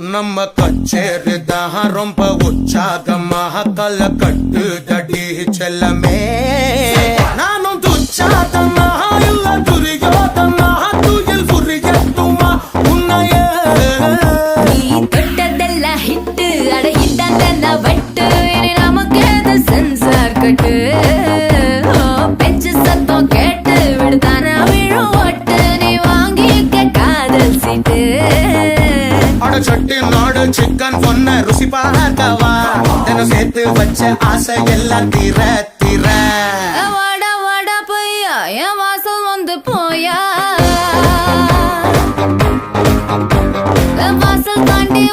நம்ம கச்சேரிதான் ரொம்ப உற்சாகமாக கல கட்டு தடி செல்லமே நானும் துச்சாதமாக இல்ல துரியோதமாக துயில் புரியட்டுமா உன்னையே நீ தொட்டதெல்லாம் ஹிட்டு அட ஹிட்டாந்தென்ன வட்டு இனி நமக்கு அது சென்சார் கட்டு பெஞ்சு சத்தம் கேட்டு விடுதான விழும் ஒட்டு நீ வாங்கிக்க காதல் சீட்டு சட்டி நாடு சிக்கன் பொண்ண ருசி பார்க்கவா தினம் சேர்த்து வச்ச ஆசை எல்லாம் தீர தீர வாடா வாடா பையா என் வாசல் வந்து போயா வாசல் தாண்டி